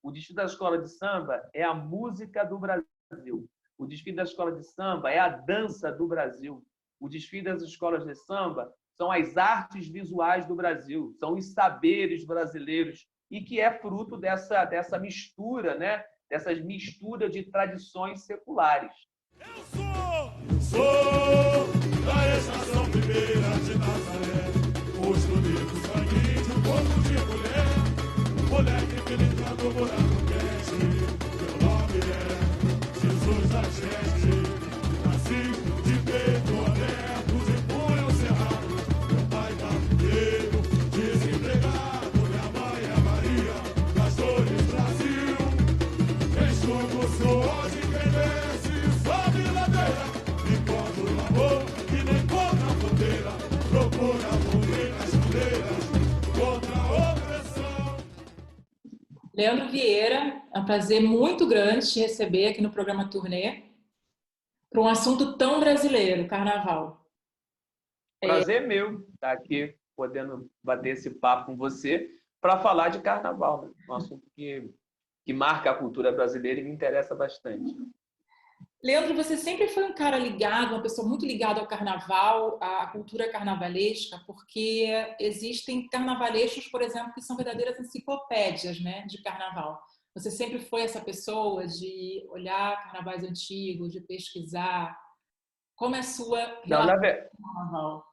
O desfile da escola de samba é a música do Brasil. O desfile da escola de samba é a dança do Brasil. O desfile das escolas de samba são as artes visuais do Brasil, são os saberes brasileiros, e que é fruto dessa mistura, né? Dessas misturas de tradições seculares. Eu sou da estação primeira de Nazaré, os bonitos sanguinhos, corpo de mulher que militando morando quente, meu nome é Jesus da gente, nasci de peito aberto, de punho cerrado, meu pai carteiro, desempregado, minha mãe é Maria, Castores Brasil, enxugo o suor de quem desce, sobe ladeira, encontra o amor que nem contra a fronteira, procura cumprir as bandeiras contra a opressão. Leandro Vieira, é um prazer muito grande te receber aqui no programa Turnê para um assunto tão brasileiro, carnaval. Prazer meu estar aqui podendo bater esse papo com você para falar de carnaval, né? Um assunto que marca a cultura brasileira e me interessa bastante. Leandro, você sempre foi um cara ligado, uma pessoa muito ligada ao carnaval, à cultura carnavalesca, porque existem carnavalescos, por exemplo, que são verdadeiras enciclopédias, né, de carnaval. Você sempre foi essa pessoa de olhar carnavais antigos, de pesquisar. Como é a sua relação com o carnaval?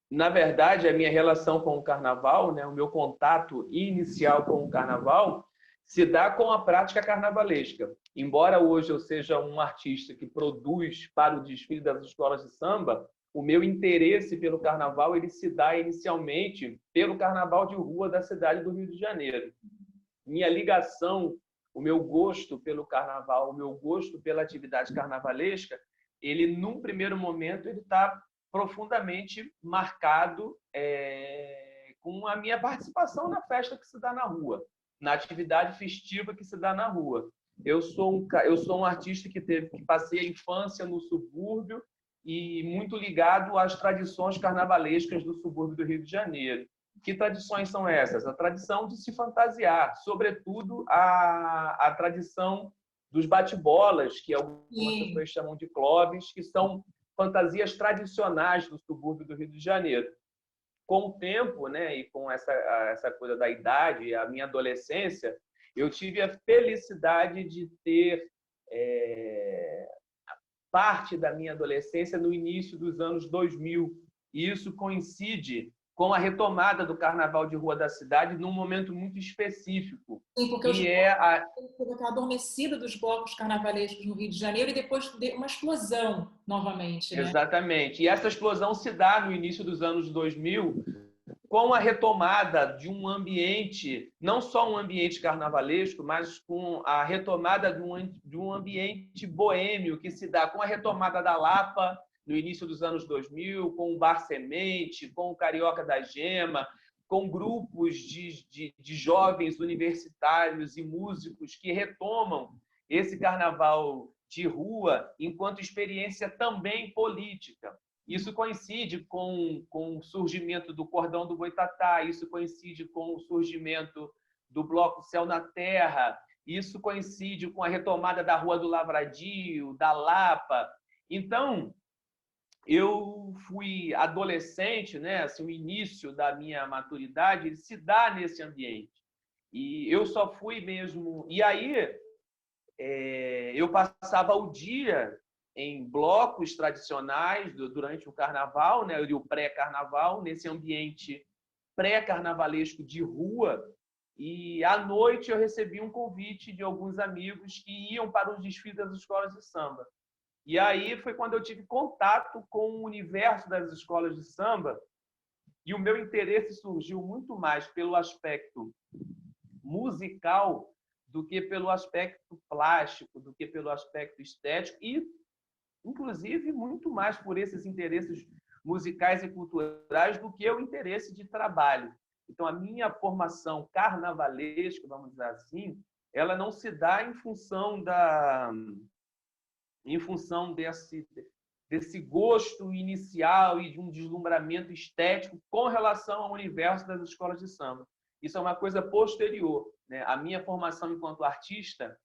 Na verdade, a minha relação com o carnaval, né, o meu contato inicial com o carnaval, se dá com a prática carnavalesca. Embora hoje eu seja um artista que produz para o desfile das escolas de samba, o meu interesse pelo carnaval ele se dá inicialmente pelo carnaval de rua da cidade do Rio de Janeiro. Minha ligação, o meu gosto pelo carnaval, o meu gosto pela atividade carnavalesca, ele, num primeiro momento, ele está profundamente marcado com a minha participação na festa que se dá na rua, na atividade festiva que se dá na rua. Eu sou um artista que passei a infância no subúrbio e muito ligado às tradições carnavalescas do subúrbio do Rio de Janeiro. Que tradições são essas? A tradição de se fantasiar, sobretudo a tradição dos bate-bolas, que algumas pessoas chamam de clubes, que são fantasias tradicionais do subúrbio do Rio de Janeiro. Com o tempo, né, e com essa coisa da idade, a minha adolescência, eu tive a felicidade de ter parte da minha adolescência no início dos anos 2000. E isso coincide com a retomada do carnaval de rua da cidade num momento muito específico. Sim, porque teve aquela adormecida dos blocos carnavalescos no Rio de Janeiro e depois deu uma explosão novamente, né? Exatamente. E essa explosão se dá no início dos anos 2000 com a retomada de um ambiente, não só um ambiente carnavalesco, mas com a retomada de um ambiente boêmio que se dá com a retomada da Lapa, no início dos anos 2000, com o Bar Semente, com o Carioca da Gema, com grupos de jovens universitários e músicos que retomam esse carnaval de rua enquanto experiência também política. Isso coincide com o surgimento do Cordão do Boitatá, isso coincide com o surgimento do Bloco Céu na Terra, isso coincide com a retomada da Rua do Lavradio, da Lapa. Então, eu fui adolescente, né? Assim, o início da minha maturidade ele se dá nesse ambiente. E eu só fui mesmo... E aí, eu passava o dia em blocos tradicionais durante o carnaval, né? E o pré-carnaval, nesse ambiente pré-carnavalesco de rua. E à noite eu recebi um convite de alguns amigos que iam para os desfiles das escolas de samba. E aí foi quando eu tive contato com o universo das escolas de samba e o meu interesse surgiu muito mais pelo aspecto musical do que pelo aspecto plástico, do que pelo aspecto estético e, inclusive, muito mais por esses interesses musicais e culturais do que o interesse de trabalho. Então, a minha formação carnavalesca, vamos dizer assim, ela não se dá em função desse gosto inicial e de um deslumbramento estético com relação ao universo das escolas de samba. Isso é uma coisa posterior. né? A minha formação enquanto artista,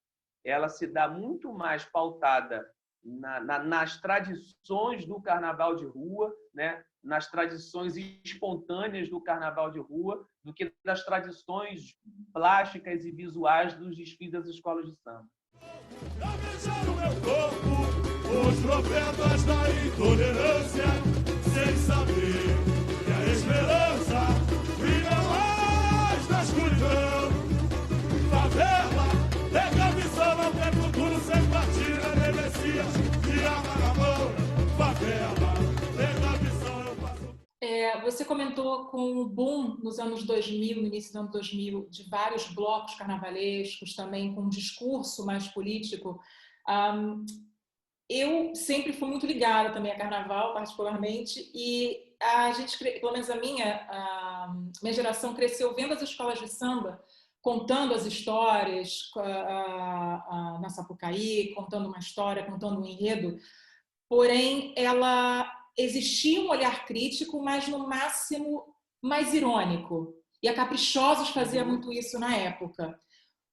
ela se dá muito mais pautada nas tradições do carnaval de rua, né? Nas tradições espontâneas do carnaval de rua, do que das tradições plásticas e visuais dos desfiles das escolas de samba. Beijaram meu corpo, os profetas da intolerância, sem saber que a esperança brilha mais na escuridão. Favela, pega a missão, não tem futuro sem partida, nem Messias, de arma na mão. Favela, pega a missão, eu passo. Você comentou com o boom nos anos 2000, no início do ano 2000, de vários blocos carnavalescos, também com um discurso mais político. Eu sempre fui muito ligada também a carnaval, particularmente, e a gente, pelo menos a minha geração, cresceu vendo as escolas de samba contando as histórias na Sapucaí, contando uma história, contando um enredo. Porém, ela existia um olhar crítico, mas no máximo mais irônico. E a Caprichosos fazia muito isso na época.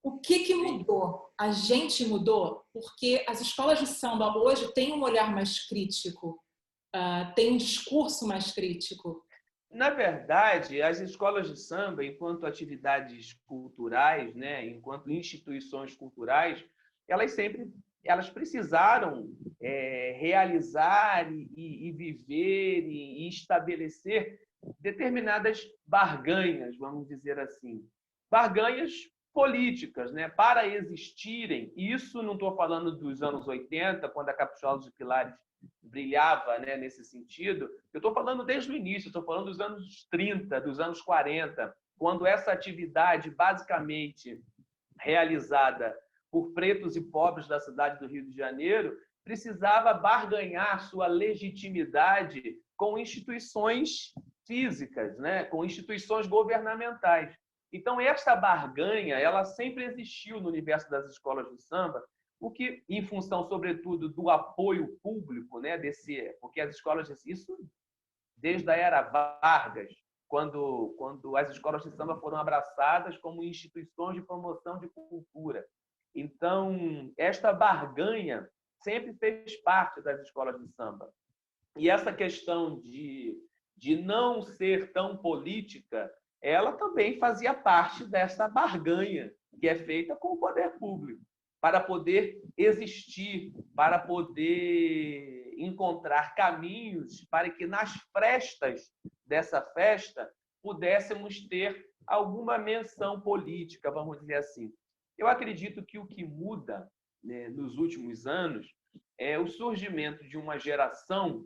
O que mudou? A gente mudou porque as escolas de samba hoje têm um olhar mais crítico, têm um discurso mais crítico. Na verdade, as escolas de samba, enquanto atividades culturais, né, enquanto instituições culturais, elas precisaram realizar e viver e estabelecer determinadas barganhas, vamos dizer assim, barganhas políticas, né, para existirem. Isso não estou falando dos anos 80, quando a Caprichosos de Pilares brilhava, né, nesse sentido. Eu estou falando desde o início, estou falando dos anos 30, dos anos 40, quando essa atividade basicamente realizada por pretos e pobres da cidade do Rio de Janeiro precisava barganhar sua legitimidade com instituições físicas, né, com instituições governamentais. Então, esta barganha, ela sempre existiu no universo das escolas de samba, o que, em função, sobretudo, do apoio público, né, porque as escolas de isso desde a era Vargas, quando as escolas de samba foram abraçadas como instituições de promoção de cultura. Então, esta barganha sempre fez parte das escolas de samba. E essa questão de não ser tão política, ela também fazia parte dessa barganha que é feita com o poder público, para poder existir, para poder encontrar caminhos para que nas frestas dessa festa pudéssemos ter alguma menção política, vamos dizer assim. Eu acredito que o que muda, né, nos últimos anos é o surgimento de uma geração,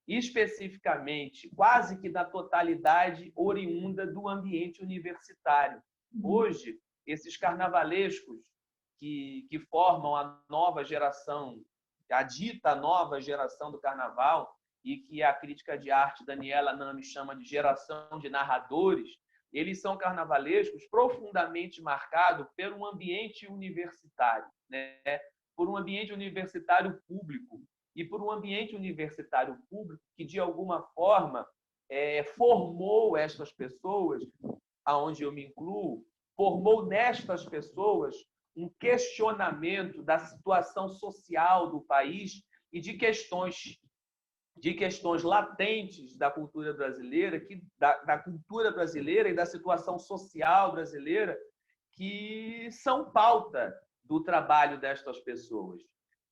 especificamente, quase que da totalidade oriunda do ambiente universitário. Hoje, esses carnavalescos que formam a nova geração, a dita nova geração do carnaval, e que a crítica de arte Daniela Nami chama de geração de narradores, eles são carnavalescos profundamente marcados por um ambiente universitário, né? Por um ambiente universitário público, e por um ambiente universitário público que, de alguma forma, formou estas pessoas, aonde eu me incluo, formou nestas pessoas um questionamento da situação social do país e de questões latentes da cultura brasileira, da cultura brasileira e da situação social brasileira, que são pauta do trabalho destas pessoas.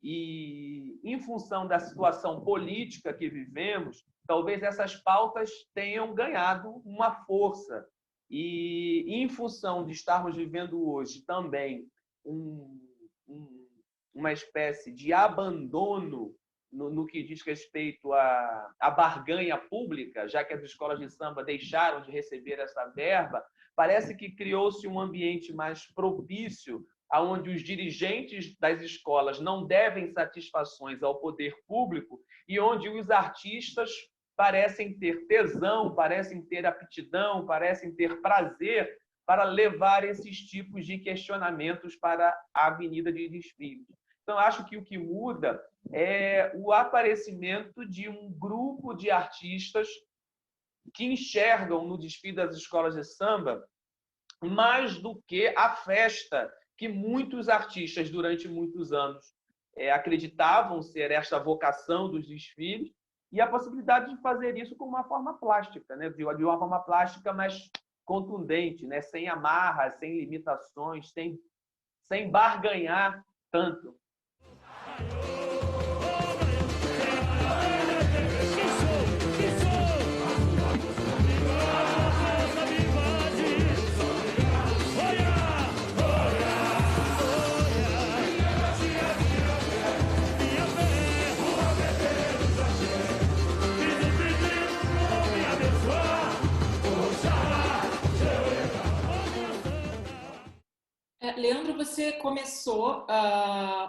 E, em função da situação política que vivemos, talvez essas pautas tenham ganhado uma força. E, em função de estarmos vivendo hoje também uma espécie de abandono no que diz respeito à barganha pública, já que as escolas de samba deixaram de receber essa verba, parece que criou-se um ambiente mais propício, onde os dirigentes das escolas não devem satisfações ao poder público e onde os artistas parecem ter tesão, parecem ter aptidão, parecem ter prazer para levar esses tipos de questionamentos para a avenida de desfile. Então, acho que o que muda é o aparecimento de um grupo de artistas que enxergam no desfile das escolas de samba mais do que a festa que muitos artistas, durante muitos anos, acreditavam ser esta vocação dos desfiles, e a possibilidade de fazer isso com uma forma plástica, né? De uma forma plástica mais contundente, né? Sem amarras, sem limitações, sem barganhar tanto. Leandro, você começou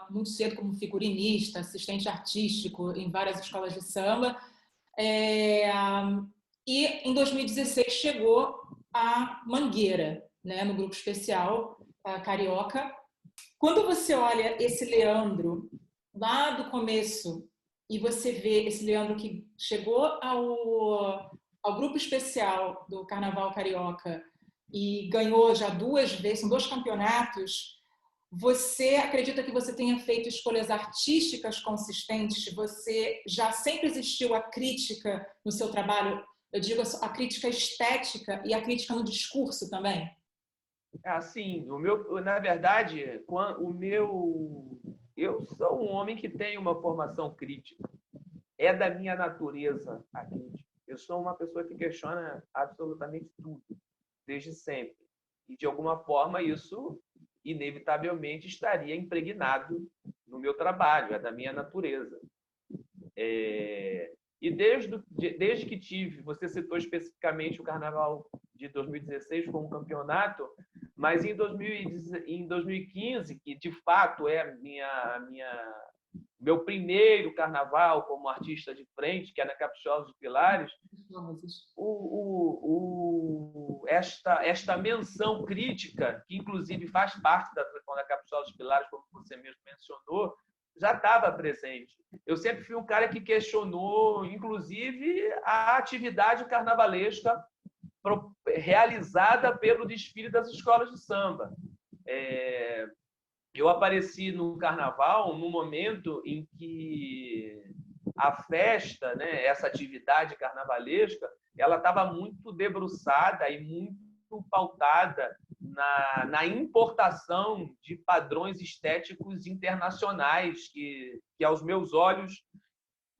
muito cedo como figurinista, assistente artístico em várias escolas de samba, e em 2016 chegou a Mangueira, né, no grupo especial Carioca. Quando você olha esse Leandro lá do começo e você vê esse Leandro que chegou ao grupo especial do Carnaval Carioca e ganhou já 2 vezes, são 2 campeonatos, você acredita que você tenha feito escolhas artísticas consistentes? Você já sempre existiu a crítica no seu trabalho? Eu digo a crítica estética e a crítica no discurso também? Assim, na verdade, eu sou um homem que tem uma formação crítica. É da minha natureza a crítica. Eu sou uma pessoa que questiona absolutamente tudo, desde sempre. E, de alguma forma, isso, inevitavelmente, estaria impregnado no meu trabalho, é da minha natureza. E desde que tive, você citou especificamente o Carnaval de 2016 como campeonato, mas em 2015, que de fato é meu primeiro carnaval como artista de frente, que é na Caprichosa dos Pilares, esta menção crítica, que inclusive faz parte da Caprichosa dos Pilares, como você mesmo mencionou, já estava presente. Eu sempre fui um cara que questionou, inclusive, a atividade carnavalesca realizada pelo desfile das escolas de samba. Eu apareci no carnaval no momento em que a festa, né, essa atividade carnavalesca, ela estava muito debruçada e muito pautada na importação de padrões estéticos internacionais que aos meus olhos,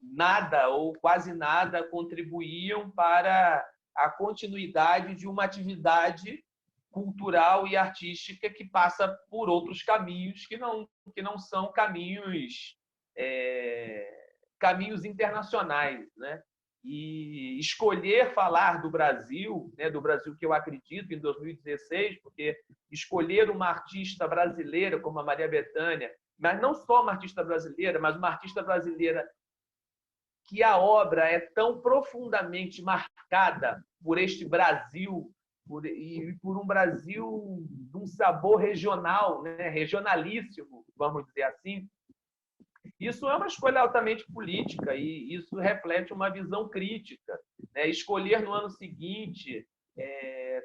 nada ou quase nada contribuíam para a continuidade de uma atividade cultural e artística que passa por outros caminhos que não são caminhos internacionais, né? E escolher falar do Brasil, né, do Brasil que eu acredito em 2016, porque escolher uma artista brasileira como a Maria Bethânia, mas não só uma artista brasileira, mas uma artista brasileira que a obra é tão profundamente marcada por este Brasil e por um Brasil de um sabor regional, né? Regionalíssimo, vamos dizer assim. Isso é uma escolha altamente política e isso reflete uma visão crítica, né? Escolher no ano seguinte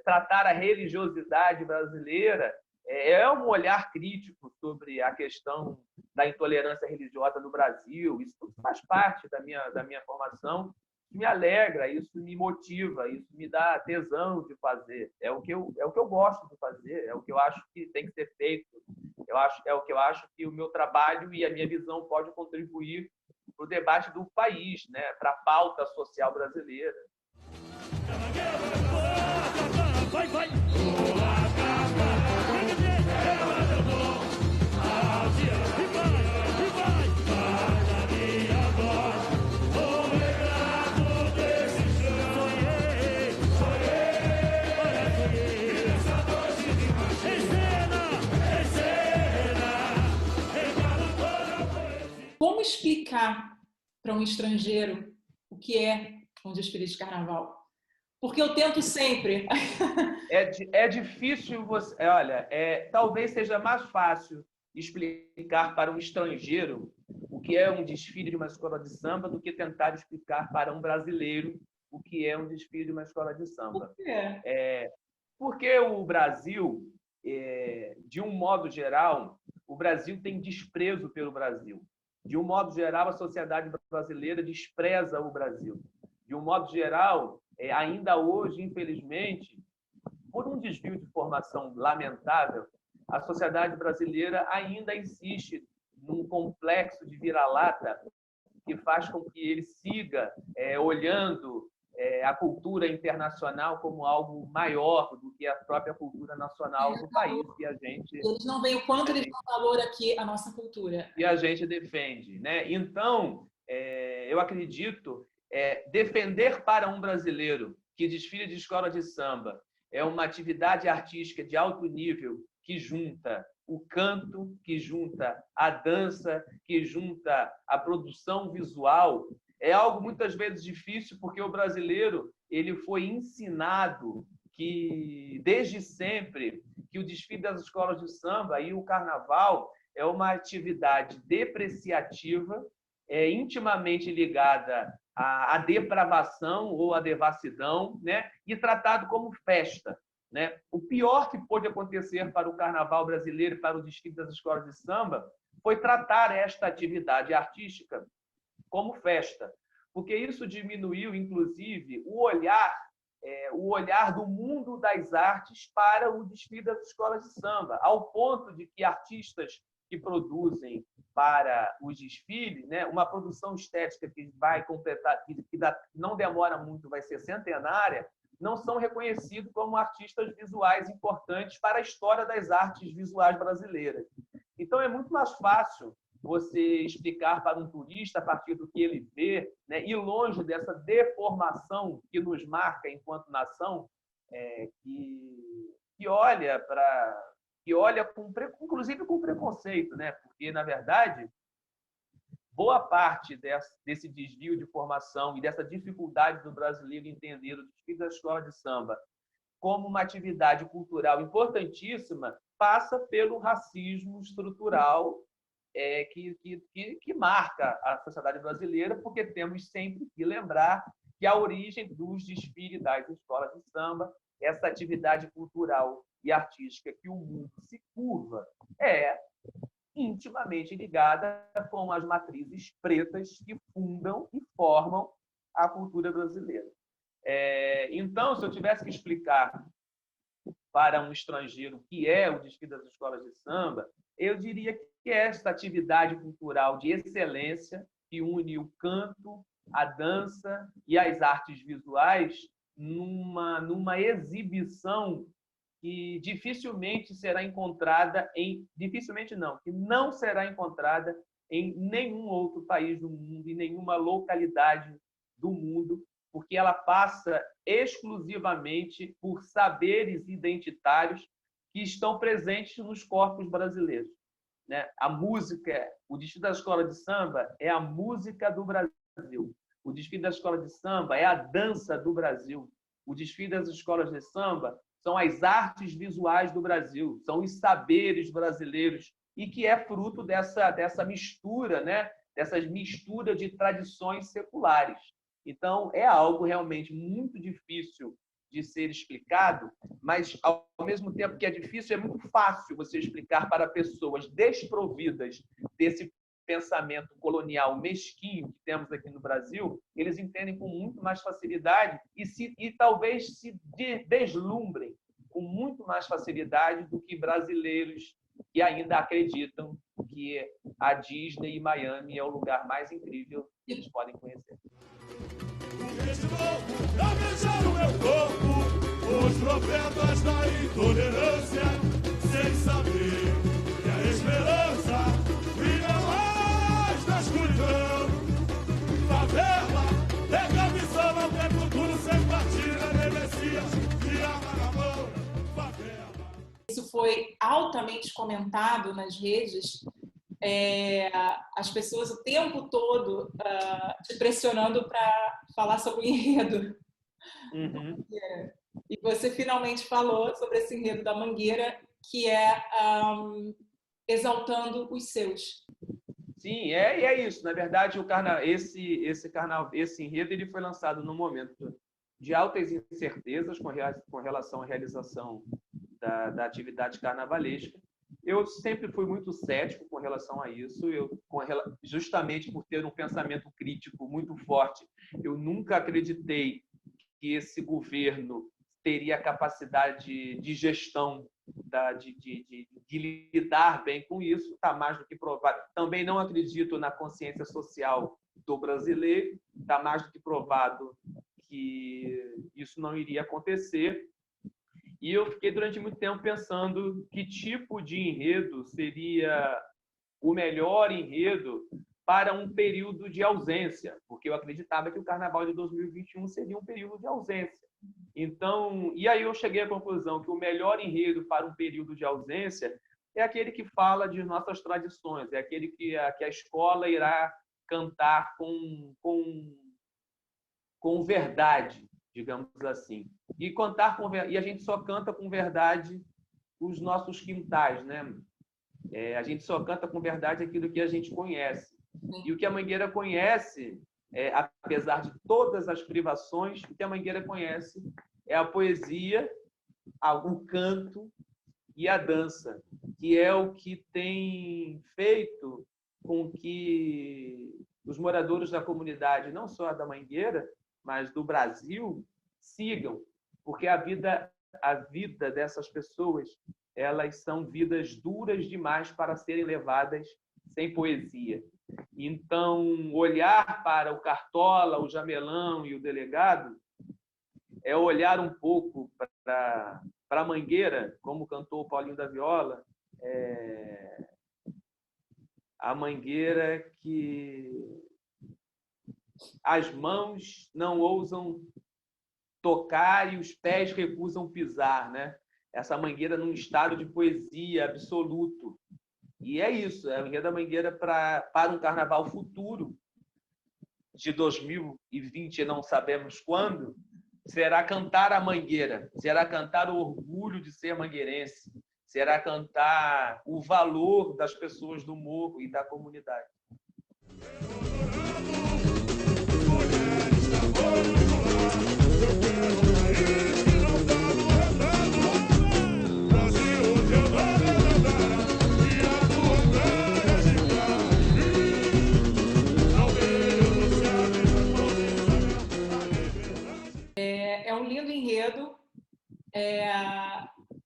tratar a religiosidade brasileira é um olhar crítico sobre a questão da intolerância religiosa no Brasil. Isso tudo faz parte da minha formação. Me alegra, isso me motiva, isso me dá tesão de fazer. É o que eu gosto de fazer, é o que eu acho que tem que ser feito. É o que eu acho que o meu trabalho e a minha visão pode contribuir para o debate do país, né? Para a pauta social brasileira. Vai, vai! Como explicar para um estrangeiro o que é um desfile de carnaval? Porque eu tento sempre. É difícil você... Olha, talvez seja mais fácil explicar para um estrangeiro o que é um desfile de uma escola de samba do que tentar explicar para um brasileiro o que é um desfile de uma escola de samba. Por quê? Porque o Brasil, de um modo geral, o Brasil tem desprezo pelo Brasil. De um modo geral, a sociedade brasileira despreza o Brasil. De um modo geral, ainda hoje, infelizmente, por um desvio de formação lamentável, a sociedade brasileira ainda insiste num complexo de vira-lata que faz com que ele siga olhando a cultura internacional como algo maior do que a própria cultura nacional do país que a gente... Eles não veem o quanto eles dão valor aqui à nossa cultura. E a gente defende, né? Então, eu acredito, defender para um brasileiro que desfile de escola de samba é uma atividade artística de alto nível que junta o canto, que junta a dança, que junta a produção visual. É algo muitas vezes difícil, porque o brasileiro ele foi ensinado que, desde sempre, que o desfile das escolas de samba e o carnaval é uma atividade depreciativa, intimamente ligada à depravação ou à devassidão, né? E tratado como festa, né? O pior que pôde acontecer para o carnaval brasileiro e para o desfile das escolas de samba foi tratar esta atividade artística como festa, porque isso diminuiu, inclusive, o olhar do mundo das artes para o desfile das escolas de samba, ao ponto de que artistas que produzem para os desfiles, né, uma produção estética que vai completar, que não demora muito, vai ser centenária, não são reconhecidos como artistas visuais importantes para a história das artes visuais brasileiras. Então, é muito mais fácil você explicar para um turista, a partir do que ele vê, né, e longe dessa deformação que nos marca enquanto nação, que olha inclusive com preconceito, né? Porque, na verdade, boa parte desse desvio de formação e dessa dificuldade do brasileiro entender o desfile da escola de samba como uma atividade cultural importantíssima passa pelo racismo estrutural que marca a sociedade brasileira, porque temos sempre que lembrar que a origem dos desfiles das escolas de samba, essa atividade cultural e artística que o mundo se curva, é intimamente ligada com as matrizes pretas que fundam e formam a cultura brasileira. Então, se eu tivesse que explicar para um estrangeiro o que é o desfile das escolas de samba, eu diria que é esta atividade cultural de excelência que une o canto, a dança e as artes visuais numa exibição que dificilmente será encontrada que não será encontrada em nenhum outro país do mundo, em nenhuma localidade do mundo, porque ela passa exclusivamente por saberes identitários que estão presentes nos corpos brasileiros, né? A música, o desfile da escola de samba é a música do Brasil. O desfile da escola de samba é a dança do Brasil. O desfile das escolas de samba são as artes visuais do Brasil, são os saberes brasileiros, e que é fruto dessa mistura, né? Dessas misturas de tradições seculares. Então, é algo realmente muito difícil de ser explicado, mas, ao mesmo tempo que é difícil, é muito fácil você explicar para pessoas desprovidas desse pensamento colonial mesquinho que temos aqui no Brasil. Eles entendem com muito mais facilidade e talvez se deslumbrem com muito mais facilidade do que brasileiros que ainda acreditam que a Disney e Miami é o lugar mais incrível que eles podem conhecer. A beijar o meu corpo, os profetas da intolerância, sem saber que a esperança brilha mais na escuridão. Favela, decapitação, não tem futuro sem partida, nem Messias, de arma na mão. Favela. Isso foi altamente comentado nas redes. As pessoas o tempo todo te pressionando para falar sobre o enredo. Uhum. E você finalmente falou sobre esse enredo da Mangueira, que é exaltando os seus. Sim, e é isso. Na verdade, esse enredo ele foi lançado no momento de altas incertezas com relação à realização da atividade carnavalesca. Eu sempre fui muito cético com relação a isso, justamente por ter um pensamento crítico muito forte. Eu nunca acreditei que esse governo teria a capacidade de gestão, de lidar bem com isso, está mais do que provado. Também não acredito na consciência social do brasileiro, está mais do que provado que isso não iria acontecer. E eu fiquei durante muito tempo pensando que tipo de enredo seria o melhor enredo para um período de ausência, porque eu acreditava que o Carnaval de 2021 seria um período de ausência. Então, e aí eu cheguei à conclusão que o melhor enredo para um período de ausência é aquele que fala de nossas tradições, é aquele que a escola irá cantar com verdade, digamos assim. E a gente só canta com verdade os nossos quintais, né? A gente só canta com verdade aquilo que a gente conhece. E o que a Mangueira conhece, apesar de todas as privações, o que a Mangueira conhece é a poesia, o canto e a dança, que é o que tem feito com que os moradores da comunidade, não só da Mangueira, mas do Brasil, sigam, porque a vida dessas pessoas, elas são vidas duras demais para serem levadas sem poesia. Então, olhar para o Cartola, o Jamelão e o Delegado é olhar um pouco para a Mangueira, como cantou o Paulinho da Viola, a Mangueira que as mãos não ousam tocar e os pés recusam pisar, né? Essa Mangueira num estado de poesia absoluto. E é isso, é a enredo da Mangueira para um carnaval futuro de 2020, não sabemos quando, será cantar a Mangueira, será cantar o orgulho de ser mangueirense, será cantar o valor das pessoas do morro e da comunidade. É um lindo enredo,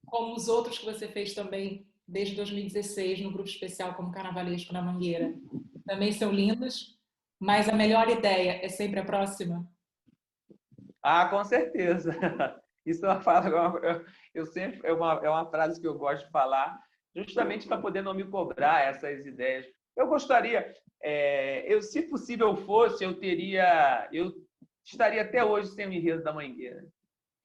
como os outros que você fez também desde 2016 no grupo especial como Carnavalesco na Mangueira. Também são lindos, mas a melhor ideia é sempre a próxima? Ah, com certeza. Isso é uma frase que eu gosto de falar, justamente para poder não me cobrar essas ideias. Eu gostaria, se possível fosse, eu estaria até hoje sem o enredo da Mangueira.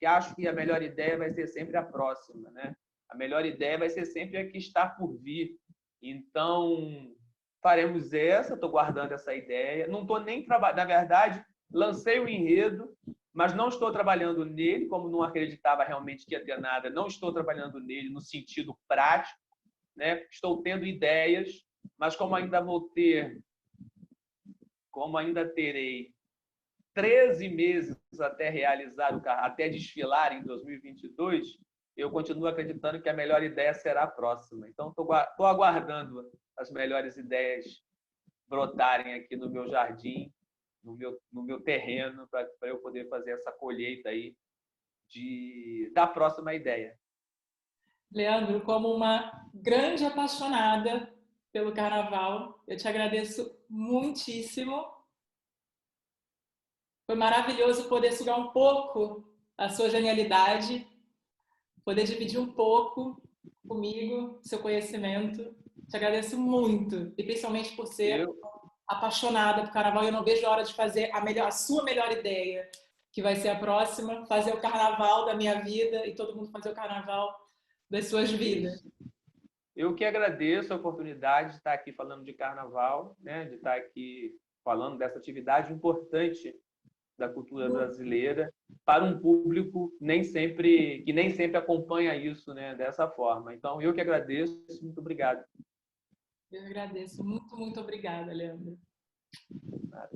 E acho que a melhor ideia vai ser sempre a próxima, né? A melhor ideia vai ser sempre a que está por vir. Então, faremos essa, estou guardando essa ideia. Não estou nem trabalhando, na verdade, lancei o enredo, mas não estou trabalhando nele, como não acreditava realmente que ia ter nada, não estou trabalhando nele no sentido prático, né? Estou tendo ideias, mas como ainda terei 13 meses até até desfilar em 2022, eu continuo acreditando que a melhor ideia será a próxima. Então, estou aguardando as melhores ideias brotarem aqui no meu jardim, no meu terreno, para eu poder fazer essa colheita aí da próxima ideia. Leandro, como uma grande apaixonada pelo Carnaval, eu te agradeço muitíssimo. Foi maravilhoso poder sugar um pouco a sua genialidade, poder dividir um pouco comigo seu conhecimento. Te agradeço muito, e principalmente por ser apaixonada por Carnaval. Eu não vejo a hora de fazer a sua melhor ideia, que vai ser a próxima, fazer o Carnaval da minha vida e todo mundo fazer o Carnaval das suas vidas. Eu que agradeço a oportunidade de estar aqui falando de Carnaval, né? De estar aqui falando dessa atividade importante da cultura brasileira para um público que nem sempre acompanha isso, né, dessa forma. Então, eu que agradeço. Muito obrigado. Eu agradeço. Muito, muito obrigada, Leandro. Nada.